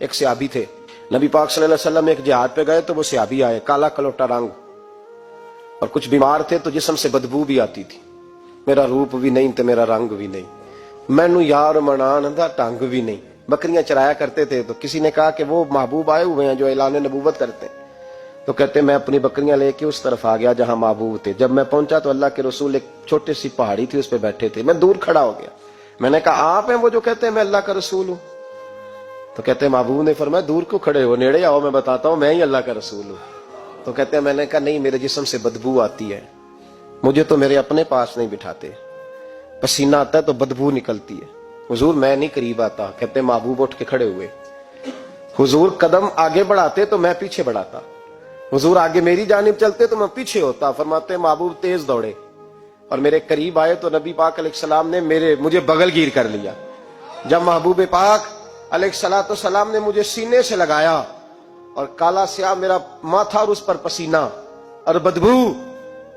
ایک صحابی تھے، نبی پاک صلی اللہ علیہ وسلم ایک جہاد پہ گئے تو وہ صحابی آئے، کالا کلوٹا رنگ، اور کچھ بیمار تھے تو جسم سے بدبو بھی آتی تھی، میرا روپ بھی نہیں تو میرا رنگ بھی نہیں، مینو یار منان دا ٹنگ بھی نہیں۔ بکریاں چرایا کرتے تھے تو کسی نے کہا کہ وہ محبوب آئے ہوئے ہیں جو اعلان نبوت کرتے ہیں، تو کہتے میں اپنی بکریاں لے کے اس طرف آ گیا جہاں محبوب تھے۔ جب میں پہنچا تو اللہ کے رسول ایک چھوٹی سی پہاڑی تھی، اس پہ بیٹھے تھے، میں دور کھڑا ہو گیا، میں نے کہا آپ ہیں وہ جو کہتے ہیں میں اللہ کا رسول ہوں؟ تو کہتے ہیں محبوب نے فرمایا دور کیوں کھڑے ہو، نیڑے آؤ میں بتاتا ہوں میں ہی اللہ کا رسول ہوں۔ تو کہتے ہیں میں نے کہا نہیں، میرے جسم سے بدبو آتی ہے، مجھے تو میرے اپنے پاس نہیں بٹھاتے، پسینہ آتا ہے تو بدبو نکلتی ہے، حضور میں نہیں قریب آتا۔ کہتے ہیں محبوب اٹھ کے کھڑے ہوئے، حضور قدم آگے بڑھاتے تو میں پیچھے بڑھاتا، حضور آگے میری جانب چلتے تو میں پیچھے ہوتا۔ فرماتے ہیں محبوب تیز دوڑے اور میرے قریب آئے تو نبی پاک علیہ السلام نے مجھے بغل گیر کر لیا۔ جب محبوب پاک علیہ السلام نے مجھے سینے سے لگایا اور کالا سیاہ میرا ماتھا اور اس پر پسینہ اور بدبو،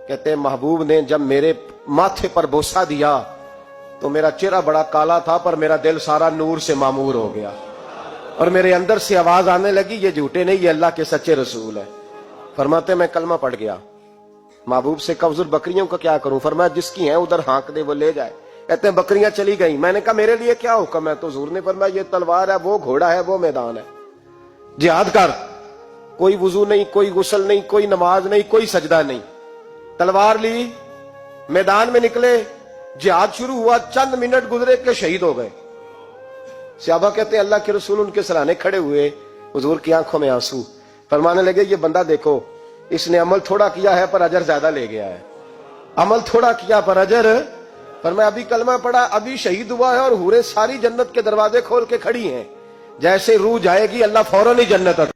کہتے ہیں محبوب نے جب میرے ماتھے پر بوسہ دیا تو میرا چہرہ بڑا کالا تھا پر میرا دل سارا نور سے معمور ہو گیا، اور میرے اندر سے آواز آنے لگی یہ جھوٹے نہیں، یہ اللہ کے سچے رسول ہے۔ فرماتے میں کلمہ پڑھ گیا۔ محبوب سے کہا حضور بکریوں کا کیا کروں؟ فرمایا جس کی ہیں ادھر ہانک دے وہ لے جائے۔ کہتے ہیں بکریاں چلی گئیں، میں نے کہا میرے لیے کیا حکم ہے؟ تو حضور نے فرمایا یہ تلوار ہے، وہ گھوڑا ہے، وہ میدان ہے، جہاد کر۔ کوئی وضو نہیں، کوئی غسل نہیں، کوئی نماز نہیں، کوئی سجدہ نہیں، تلوار لی، میدان میں نکلے، جہاد شروع ہوا، چند منٹ گزرے کہ شہید ہو گئے۔ صحابہ کہتے ہیں اللہ کے رسول ان کے سرانے کھڑے ہوئے، حضور کی آنکھوں میں آنسو، فرمانے لگے یہ بندہ دیکھو اس نے عمل تھوڑا کیا ہے پر اجر زیادہ لے گیا ہے، عمل تھوڑا کیا پر اجر۔ فرمایا ابھی کلمہ پڑھا، ابھی شہید ہوا ہے اور حوریں ساری جنت کے دروازے کھول کے کھڑی ہیں، جیسے روح جائے گی اللہ فوراً ہی جنت